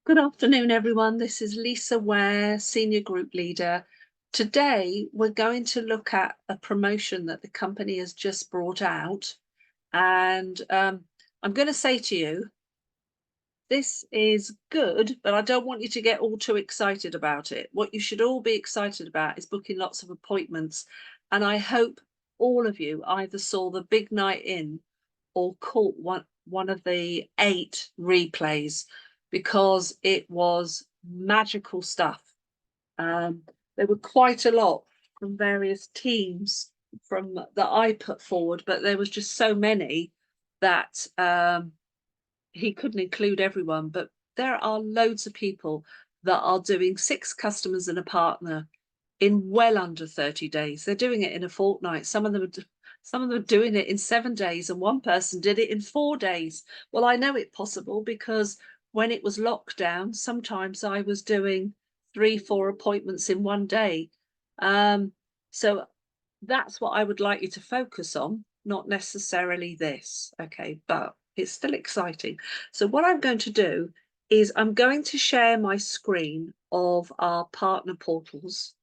Good afternoon, everyone. This is Lisa Ware, Senior Group Leader. Today, we're going to look at a promotion that the company has just brought out. And I'm going to say to you, this is good, but I don't want you to get all too excited about it. What you should all be excited about is booking lots of appointments. And I hope all of you either saw the big night in or caught one of the 8 replays, because it was magical stuff. There were quite a lot from various teams that I put forward, but there was just so many that he couldn't include everyone. But there are loads of people that are doing 6 customers and a partner in well under 30 days. They're doing it in a fortnight. Some of them are doing it in 7 days, and one person did it in 4 days. Well, I know it's possible because when it was lockdown, sometimes I was doing 3-4 appointments in one day. So that's what I would like you to focus on, not necessarily this. Okay, but it's still exciting. So what I'm going to do is I'm going to share my screen of our partner portals.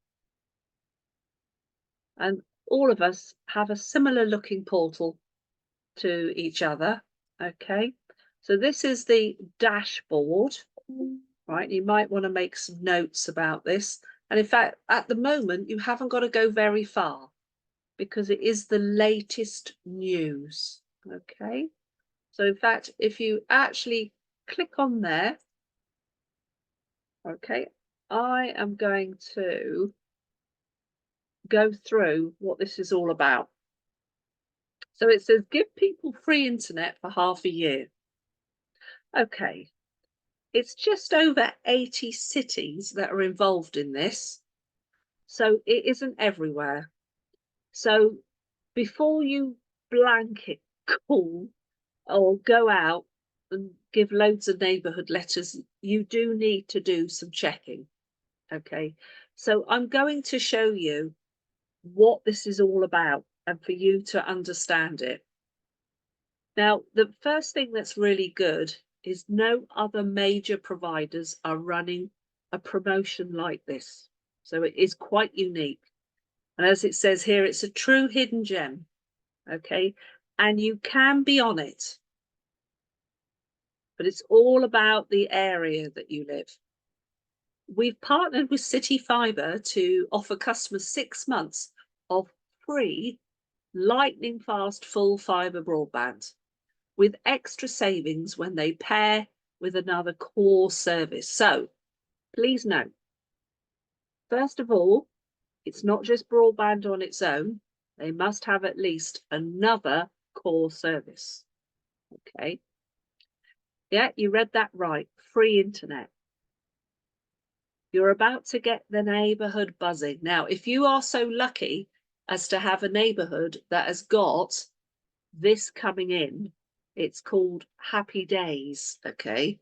And all of us have a similar looking portal to each other. Okay, so this is the dashboard, right? You might want to make some notes about this. And in fact, at the moment, you haven't got to go very far because it is the latest news. Okay, so in fact, if you actually click on there, okay, I am going to go through what this is all about. So it says, give people free internet for half a year. Okay, it's just over 80 cities that are involved in this. So it isn't everywhere. So before you blanket call or go out and give loads of neighbourhood letters, you do need to do some checking. Okay, so I'm going to show you what this is all about and for you to understand it. Now, the first thing that's really good is no other major providers are running a promotion like this. So it is quite unique. And as it says here, it's a true hidden gem. Okay, and you can be on it, but it's all about the area that you live. We've partnered with City Fibre to offer customers 6 months of free lightning fast full fibre broadband with extra savings when they pair with another core service. So please note, first of all, it's not just broadband on its own. They must have at least another core service. Okay. Yeah, you read that right. Free internet. You're about to get the neighbourhood buzzing. Now, if you are so lucky as to have a neighbourhood that has got this coming in, it's called Happy Days. Okay.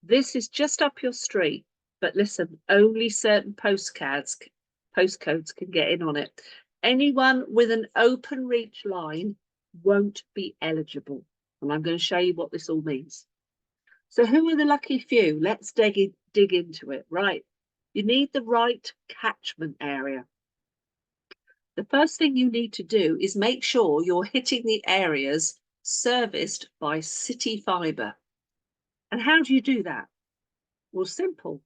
This is just up your street, but listen, only certain postcodes can get in on it. Anyone with an open reach line won't be eligible. And I'm going to show you what this all means. So who are the lucky few? Let's dig into it. Right. You need the right catchment area. The first thing you need to do is make sure you're hitting the areas serviced by City Fibre. And how do you do that? Well, simple.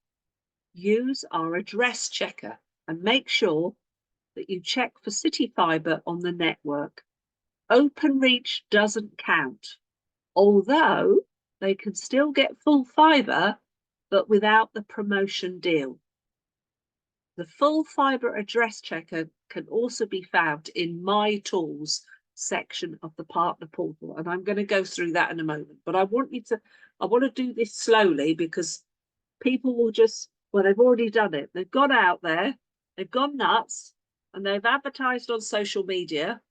Use our address checker and make sure that you check for City Fibre on the network. Openreach doesn't count, although they can still get full fibre, but without the promotion deal. The full fibre address checker can also be found in My Tools section of the partner portal, and I'm going to go through that in a moment. But I want to do this slowly because people will just, well, they've already done it. They've gone out there, they've gone nuts, and they've advertised on social media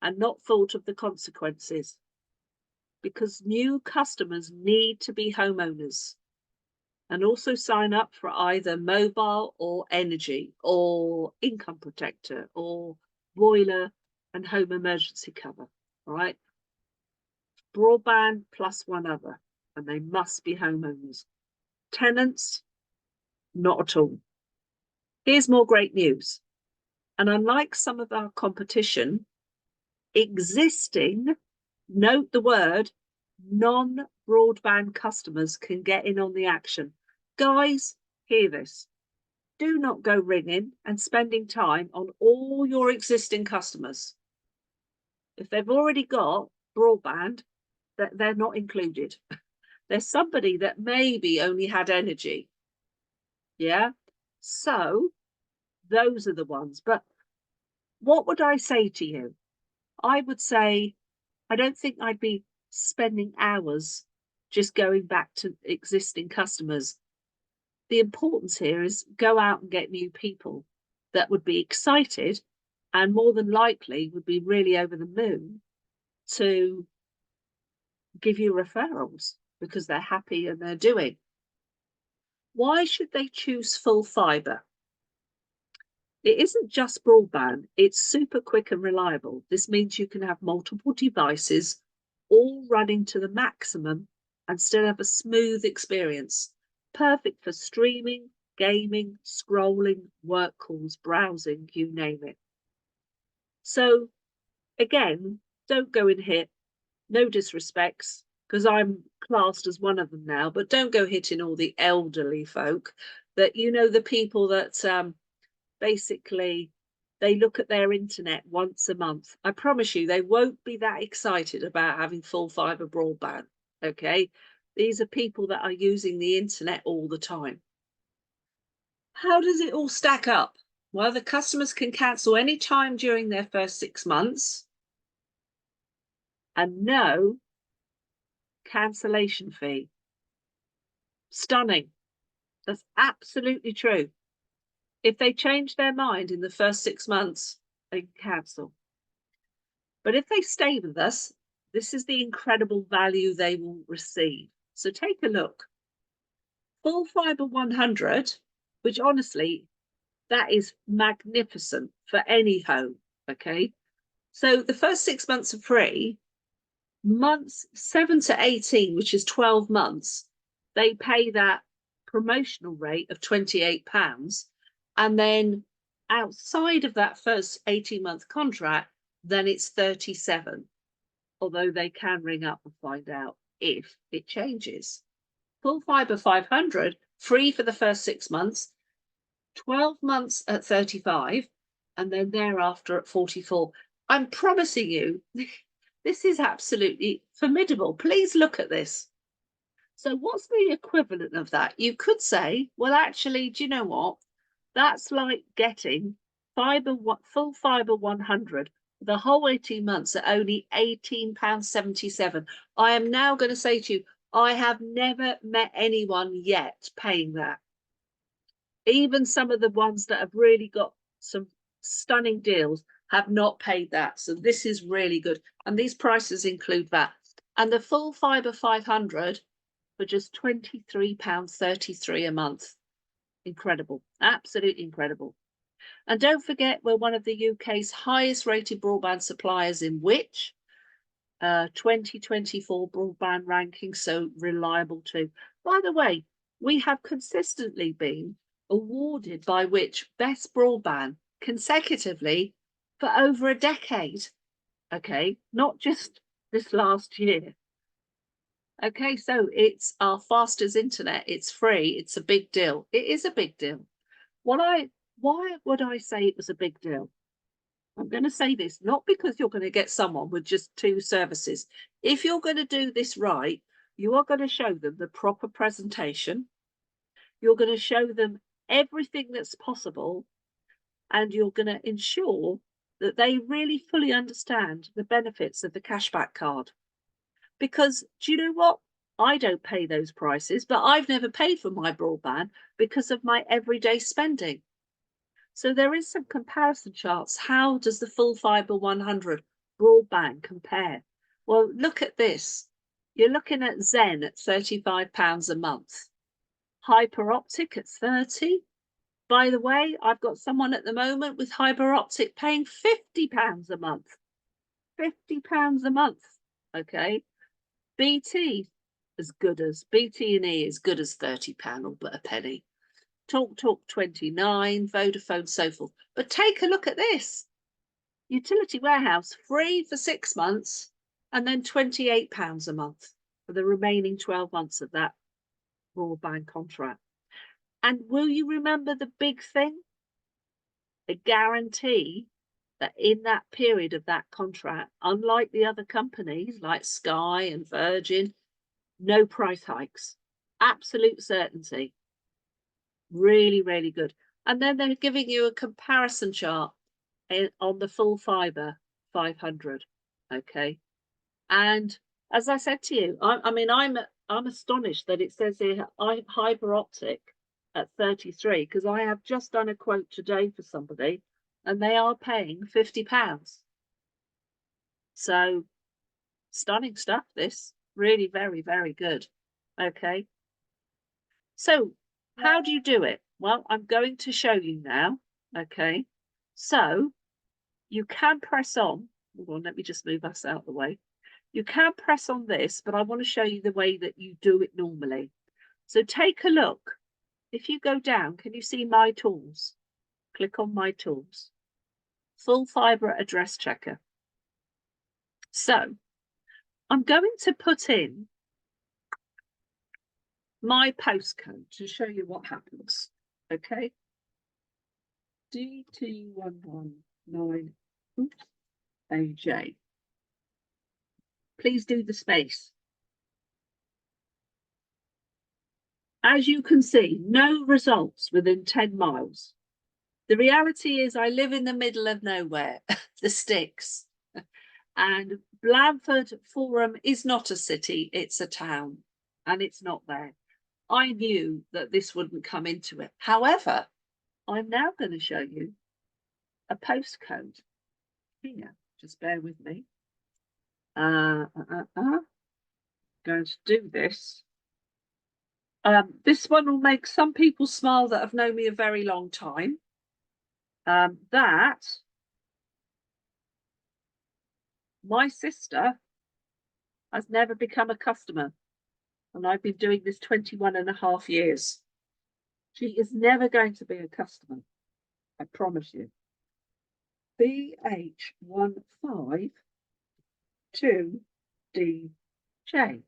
and not thought of the consequences, because new customers need to be homeowners and also sign up for either mobile or energy or income protector or boiler and home emergency cover. All right. Broadband plus one other. and they must be homeowners. Tenants, not at all. Here's more great news. And unlike some of our competition, existing, note the word, non-broadband customers can get in on the action. Guys, hear this. Do not go ringing and spending time on all your existing customers. If they've already got broadband, they're not included. There's somebody that maybe only had energy. Yeah. So those are the ones. But what would I say to you? I would say, I don't think I'd be spending hours just going back to existing customers. The importance here is go out and get new people that would be excited and more than likely would be really over the moon to give you referrals because they're happy and they're doing. Why should they choose full fibre? It isn't just broadband, it's super quick and reliable. This means you can have multiple devices all running to the maximum and still have a smooth experience. Perfect for streaming, gaming, scrolling, work calls, browsing, you name it. So again, don't go and hit, no disrespects, because I'm classed as one of them now, but don't go hitting all the elderly folk that, you know, the people that basically they look at their internet once a month. I promise you, they won't be that excited about having full fibre broadband, okay? These are people that are using the internet all the time. How does it all stack up? Well, the customers can cancel any time during their first 6 months and no cancellation fee. Stunning. That's absolutely true. If they change their mind in the first 6 months, they can cancel. But if they stay with us, this is the incredible value they will receive. So take a look. Full Fibre 100, which honestly, that is magnificent for any home, okay? So the first 6 months are free. Months 7 to 18, which is 12 months, they pay that promotional rate of £28. And then outside of that first 18-month contract, then it's 37, although they can ring up and find out if it changes. Full Fibre 500, free for the first 6 months, 12 months at 35, and then thereafter at 44. I'm promising you, this is absolutely formidable. Please look at this. So what's the equivalent of that? You could say, well, actually, do you know what? That's like getting full fibre 100, the whole 18 months at only £18.77. I am now going to say to you, I have never met anyone yet paying that. Even some of the ones that have really got some stunning deals have not paid that. So this is really good. And these prices include that. And the Full Fibre 500 for just £23.33 a month. Incredible, absolutely incredible. And don't forget, we're one of the UK's highest rated broadband suppliers in Which 2024 broadband ranking, so reliable too. By the way, we have consistently been awarded by Which best broadband consecutively for over a decade. Okay, not just this last year. Okay, so it's our fastest internet. It's free. It's a big deal. It is a big deal. Why would I say it was a big deal? I'm going to say this, not because you're going to get someone with just 2 services. If you're going to do this right, you are going to show them the proper presentation. You're going to show them everything that's possible, and you're going to ensure that they really fully understand the benefits of the cashback card. Because do you know what? I don't pay those prices, but I've never paid for my broadband because of my everyday spending. So there is some comparison charts. How does the Full Fibre 100 broadband compare? Well, look at this. You're looking at Zen at £35 a month. Hyper Optic at 30. By the way, I've got someone at the moment with Hyper Optic paying £50 a month. £50 a month, okay? BT, as good as BT&E, as good as £30 or but a penny. Talk 29, Vodafone, so forth. But take a look at this. Utility Warehouse, free for 6 months and then £28 a month for the remaining 12 months of that broadband contract. And will you remember the big thing? A guarantee that in that period of that contract, unlike the other companies like Sky and Virgin, no price hikes. Absolute certainty. Really, really good. And then they're giving you a comparison chart on the full fibre 500. Okay. And as I said to you, I'm astonished that it says here hyper optic at 33, because I have just done a quote today for somebody and they are paying £50. So stunning stuff, this. Really very, very good. Okay. So how do you do it? Well, I'm going to show you now. Okay. So you can press on. Hold on, let me just move us out of the way. You can press on this, but I want to show you the way that you do it normally. So take a look. If you go down, can you see My Tools? Click on My Tools. Full fibre address checker. So I'm going to put in my postcode to show you what happens. Okay. DT119 AJ. Please do the space. As you can see, no results within 10 miles. The reality is I live in the middle of nowhere, the sticks. And Blandford Forum is not a city, it's a town, and it's not there. I knew that this wouldn't come into it. However, I'm now going to show you a postcode here. Just bear with me. Going to do this. This one will make some people smile that have known me a very long time. That my sister has never become a customer, and I've been doing this 21.5 years. She is never going to be a customer, I promise you. BH152DJ.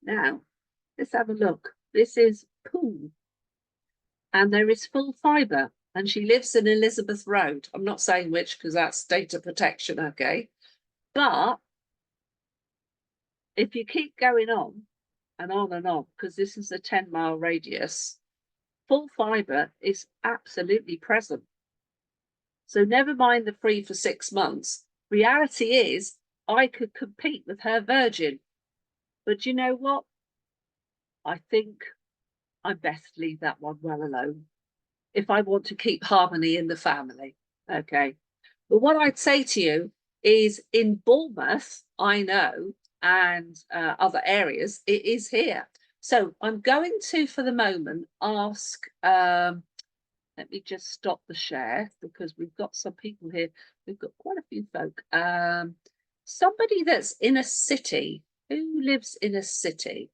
Now, let's have a look. This is Poole, and there is full fibre, and she lives in Elizabeth Road. I'm not saying which because that's data protection, okay? But if you keep going on and on, because this is a 10-mile radius, full fibre is absolutely present. So never mind the free for 6 months. Reality is I could compete with her Virgin. But you know what? I think I best leave that one well alone if I want to keep harmony in the family. Okay. But what I'd say to you is in Bournemouth, I know, and other areas, it is here. So I'm going to, for the moment, ask, let me just stop the share because we've got some people here. We've got quite a few folk. Somebody that's in a city. Who lives in a city?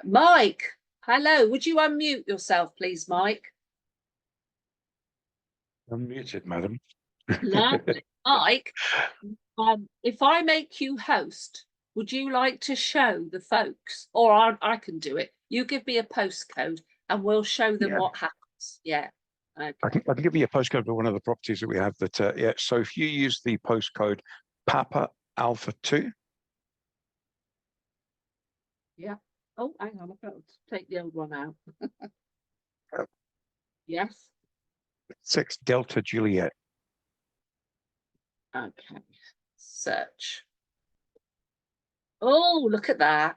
Mike, hello. Would you unmute yourself, please, Mike? Unmuted, madam. Lovely. Mike, if I make you host, would you like to show the folks, or I can do it? You give me a postcode and we'll show them what happens. Yeah. Okay. I can give you a postcode for one of the properties that we have that, yeah. So if you use the postcode Papa Alpha 2. Yeah. Oh, hang on. I've got to take the old one out. Yes. 6 Delta Juliet. Okay. Search. Oh, look at that.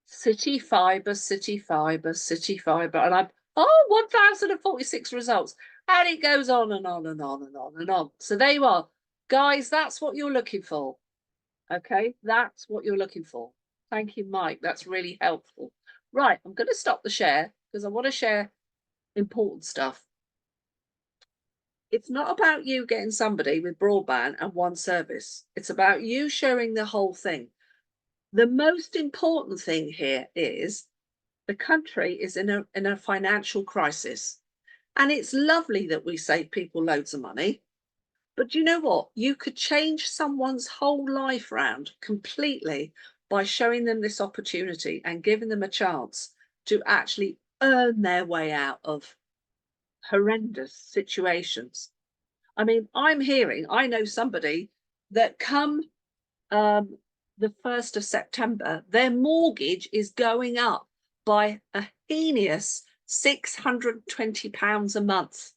City fibre, city fibre, city fibre. And I'm, 1,046 results. And it goes on and on and on and on and on. So there you are. Guys, that's what you're looking for. Okay, that's what you're looking for. Thank you, Mike. That's really helpful. Right, I'm going to stop the share because I want to share important stuff. It's not about you getting somebody with broadband and one service. It's about you showing the whole thing. The most important thing here is the country is in a financial crisis. And it's lovely that we save people loads of money. But you know what? You could change someone's whole life round completely by showing them this opportunity and giving them a chance to actually earn their way out of horrendous situations. I mean, I know somebody that come the 1st of September, their mortgage is going up by a heinous £620 a month.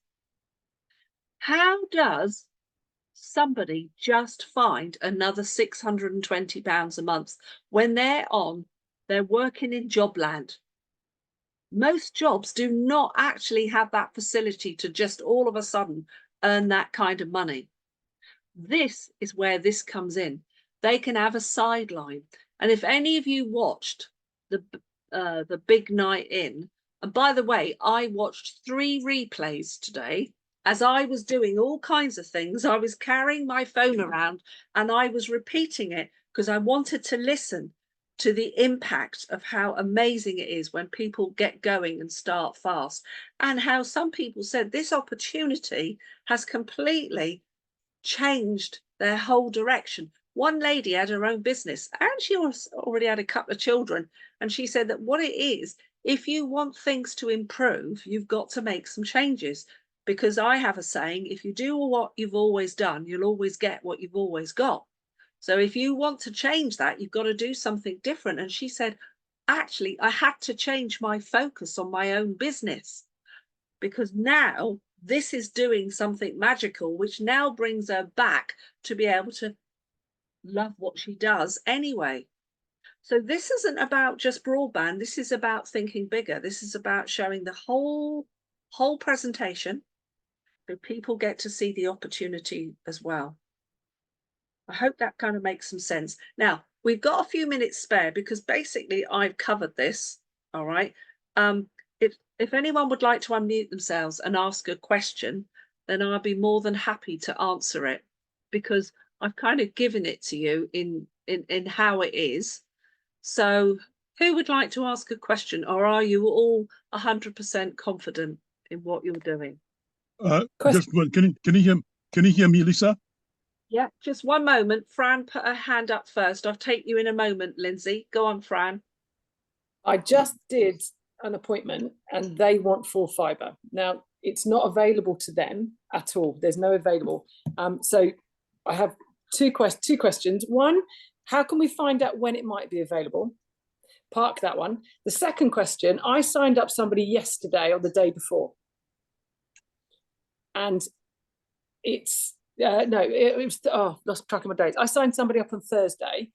How does somebody just find another £620 a month when they're working in jobland? Most jobs do not actually have that facility to just all of a sudden earn that kind of money. This is where this comes in. They can have a sideline. And if any of you watched the big night in, and by the way, I watched 3 replays today. As I was doing all kinds of things, I was carrying my phone around and I was repeating it because I wanted to listen to the impact of how amazing it is when people get going and start fast, and how some people said this opportunity has completely changed their whole direction. One lady had her own business and she already had a couple of children. And she said that what it is, if you want things to improve, you've got to make some changes. Because I have a saying, if you do what you've always done, you'll always get what you've always got. So if you want to change that, you've got to do something different. And she said, actually, I had to change my focus on my own business because now this is doing something magical, which now brings her back to be able to love what she does anyway. So this isn't about just broadband. This is about thinking bigger. This is about showing the whole presentation so people get to see the opportunity as well. I hope that kind of makes some sense. Now, we've got a few minutes spare because basically I've covered this. All right. If anyone would like to unmute themselves and ask a question, then I'll be more than happy to answer it because I've kind of given it to you in how it is. So who would like to ask a question, or are you all 100% confident in what you're doing? Just one. Can you hear me, Lisa? Yeah, just one moment. Fran put her hand up first. I'll take you in a moment, Lindsay. Go on, Fran. I just did an appointment and they want full fibre. Now, it's not available to them at all. There's no available. So I have two questions. One, how can we find out when it might be available? Park that one. The second question, I signed up somebody yesterday or the day before. And it's, lost track of my dates. I signed somebody up on Thursday.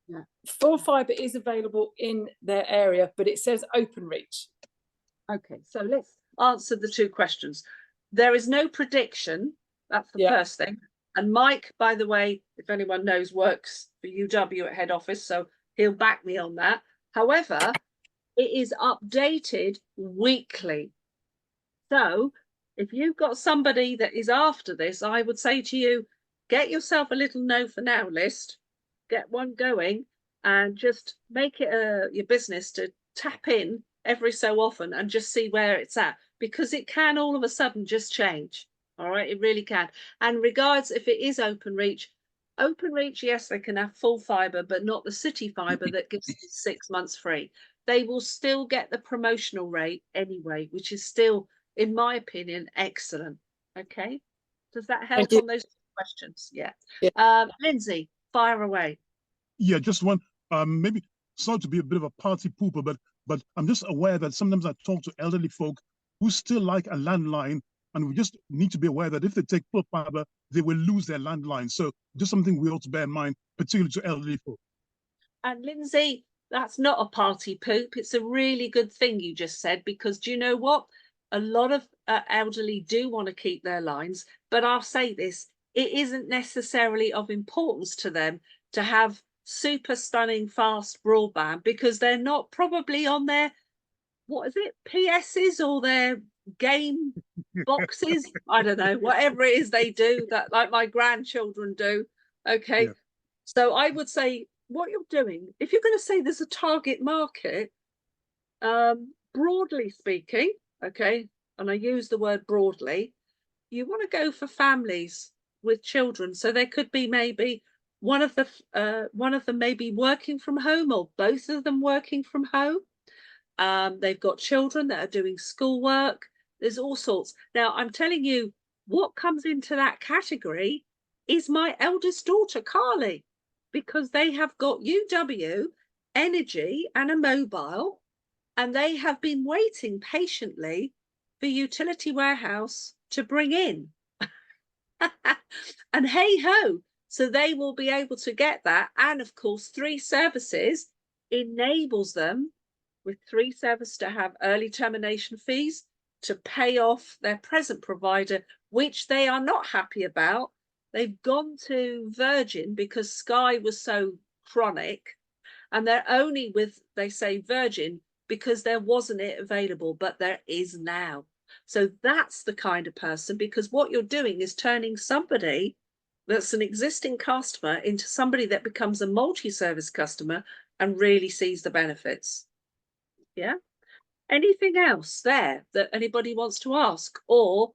Yeah. Full fibre is available in their area, but it says open reach. Okay, so let's answer the two questions. There is no prediction. That's the first thing. And Mike, by the way, if anyone knows, works for UW at head office, so he'll back me on that. However, it is updated weekly. So if you've got somebody that is after this, I would say to you, get yourself a little no for now list, get one going, and just make it your business to tap in every so often and just see where it's at, because it can all of a sudden just change. All right, it really can. And regards if it is open reach, yes, they can have full fibre, but not the city fibre that gives them 6 months free. They will still get the promotional rate anyway, which is still, in my opinion, excellent. Okay, does that help on those questions? Yeah. Lindsay, fire away. Yeah, just one. Maybe sorry to be a bit of a party pooper, but I'm just aware that sometimes I talk to elderly folk who still like a landline, and we just need to be aware that if they take full fibre, they will lose their landline. So just something we ought to bear in mind, particularly to elderly folk. And Lindsay, that's not a party poop. It's a really good thing you just said, because do you know what? A lot of elderly do want to keep their lines, but I'll say this, it isn't necessarily of importance to them to have super stunning fast broadband, because they're not probably on their what is it, PSs or their game boxes? I don't know, whatever it is they do, that like my grandchildren do. Okay. Yeah. So I would say what you're doing, if you're going to say there's a target market, broadly speaking, okay, and I use the word broadly, you want to go for families with children. So there could be maybe one of them maybe working from home, or both of them working from home. They've got children that are doing schoolwork. There's all sorts. Now, I'm telling you, what comes into that category is my eldest daughter, Carly, because they have got UW, energy, and a mobile, and they have been waiting patiently for Utility Warehouse to bring in. And hey ho, so they will be able to get that. And of course, 3 services enables them with 3 services to have early termination fees to pay off their present provider, which they are not happy about. They've gone to Virgin because Sky was so chronic, and they're only with, they say, Virgin because there wasn't it available, but there is now. So that's the kind of person, because what you're doing is turning somebody that's an existing customer into somebody that becomes a multi-service customer and really sees the benefits. Yeah. Anything else there that anybody wants to ask? Or,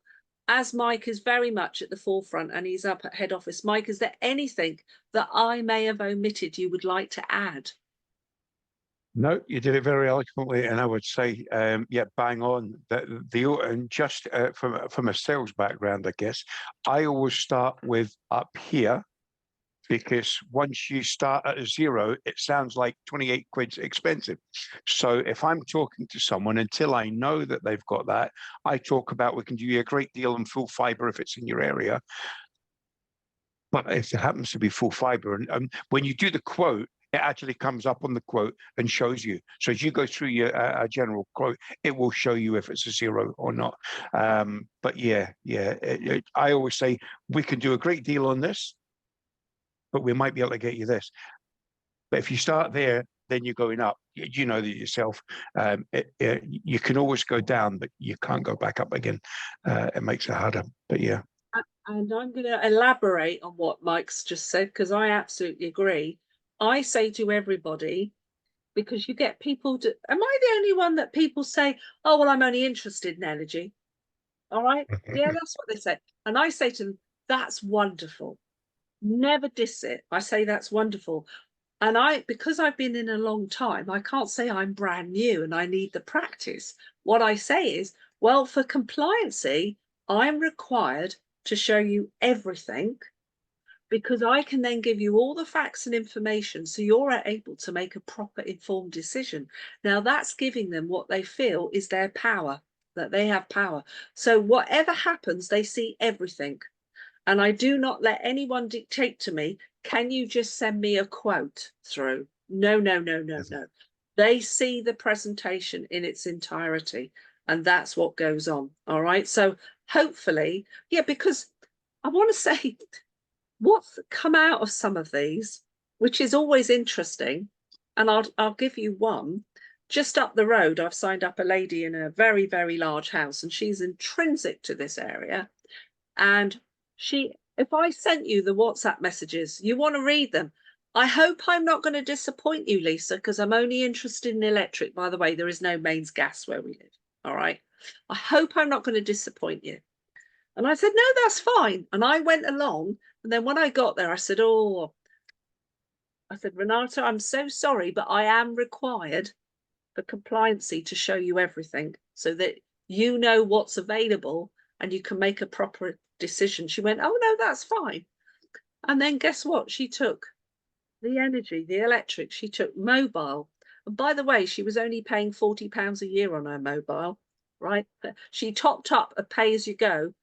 as Mike is very much at the forefront and he's up at head office, Mike, is there anything that I may have omitted you would like to add? No, you did it very eloquently, and I would say, yeah, bang on. And just from a sales background, I guess I always start with up here, because once you start at a 0, it sounds like 28 quid's expensive. So if I'm talking to someone, until I know that they've got that, I talk about, we can do you a great deal on full fibre if it's in your area. But if it happens to be full fibre, and when you do the quote, it actually comes up on the quote and shows you. So as you go through your general quote, it will show you if it's a 0 or not. But yeah, I always say we can do a great deal on this, but we might be able to get you this. But if you start there, then you're going up. You know that yourself. You can always go down, but you can't go back up again. It makes it harder. But yeah. And I'm going to elaborate on what Mike's just said, because I absolutely agree. I say to everybody, because you get people to, am I the only one that people say, oh, well, I'm only interested in energy? All right. Yeah, that's what they say. And I say to them, that's wonderful. Never diss it. I say that's wonderful. And because I've been in a long time, I can't say I'm brand new and I need the practice. What I say is, well, for compliancy, I'm required to show you everything, because I can then give you all the facts and information so you're able to make a proper informed decision. Now that's giving them what they feel is their power, that they have power. So whatever happens, they see everything. And I do not let anyone dictate to me, can you just send me a quote through? No. They see the presentation in its entirety, and that's what goes on. All right. So hopefully, yeah, because I want to say what's come out of some of these, which is always interesting. And I'll give you one. Just up the road, I've signed up a lady in a very, very large house, and she's intrinsic to this area. And if I sent you the WhatsApp messages, you want to read them. I hope I'm not going to disappoint you, Lisa, because I'm only interested in electric. By the way, there is no mains gas where we live. All right. I hope I'm not going to disappoint you. And I said, no, that's fine. And I went along. And then when I got there, I said, Renata, I'm so sorry, but I am required for compliancy to show you everything so that you know what's available and you can make a proper decision. She went, oh, no, that's fine. And then guess what? She took the energy, the electric, she took mobile. And by the way, she was only paying £40 a year on her mobile, right? She topped up a pay-as-you-go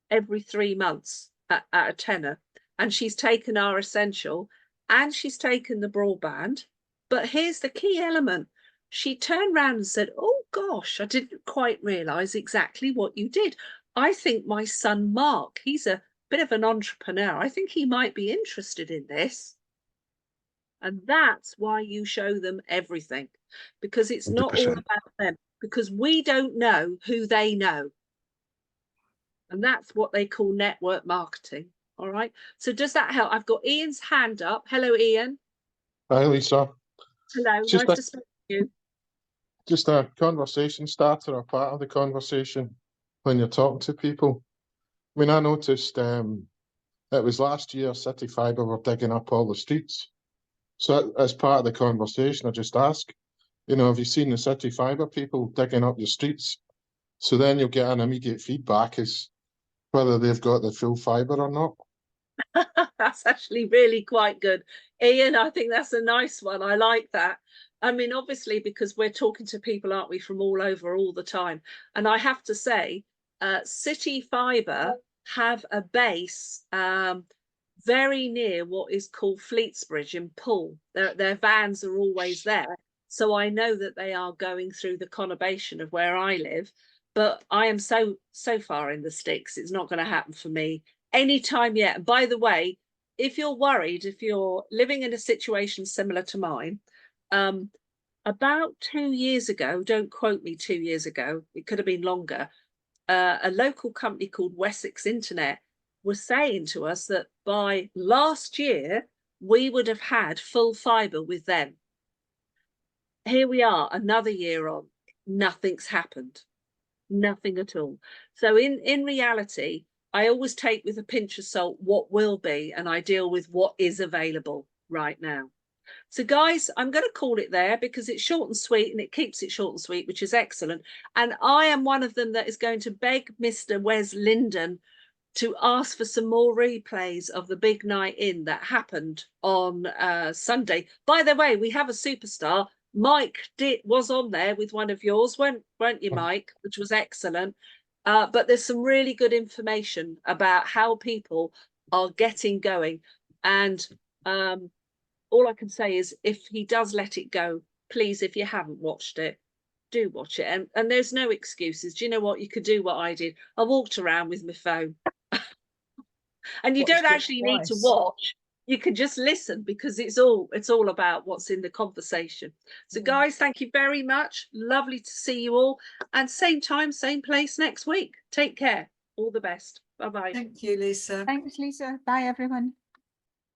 every 3 months at a tenner. And she's taken our essential and she's taken the broadband. But here's the key element. She turned around and said, oh, gosh, I didn't quite realise exactly what you did. I think my son, Mark, he's a bit of an entrepreneur. I think he might be interested in this. And that's why you show them everything, because it's not 100%. all about them. because we don't know who they know. And that's what they call network marketing. All right. So does that help? I've got Ian's hand up. Hello, Ian. Hi, Lisa. Hello. Just Nice a- to speak to you. Just a conversation starter or part of the conversation when you're talking to people. I mean, I noticed it was last year City Fibre were digging up all the streets. So as part of the conversation, I just ask, have you seen the City Fibre people digging up your streets? So then you'll get an immediate feedback as whether they've got the full fibre or not. That's actually really quite good. Ian, I think that's a nice one. I like that. I mean, obviously, because we're talking to people, aren't we, from all over all the time. And I have to say, City Fibre have a base very near what is called Fleetsbridge in Poole. Their vans are always there. So I know that they are going through the conurbation of where I live. But I am so far in the sticks. It's not going to happen for me anytime yet. And by the way, if you're worried, if you're living in a situation similar to mine, about 2 years ago, don't quote me, 2 years ago, it could have been longer, a local company called Wessex Internet was saying to us that by last year, we would have had full fibre with them. Here we are, another year on, nothing's happened. Nothing at all. So in reality, I always take with a pinch of salt what will be, and I deal with what is available right now. So guys, I'm going to call it there because it's short and sweet, and it keeps it short and sweet, which is excellent. And I am one of them that is going to beg Mr. Wes Linden to ask for some more replays of the big night in that happened on Sunday. By the way, we have a superstar. Mike was on there with one of yours, weren't you, Mike? Which was excellent. But there's some really good information about how people are getting going. And all I can say is if he does let it go, please, if you haven't watched it, do watch it. And there's no excuses. Do you know what? You could do what I did. I walked around with my phone. And you don't actually need to watch. You can just listen because it's all about what's in the conversation. So guys, thank you very much. Lovely to see you all. And same time, same place next week. Take care. All the best. Bye-bye. Thank you, Lisa. Thanks, Lisa. Bye, everyone.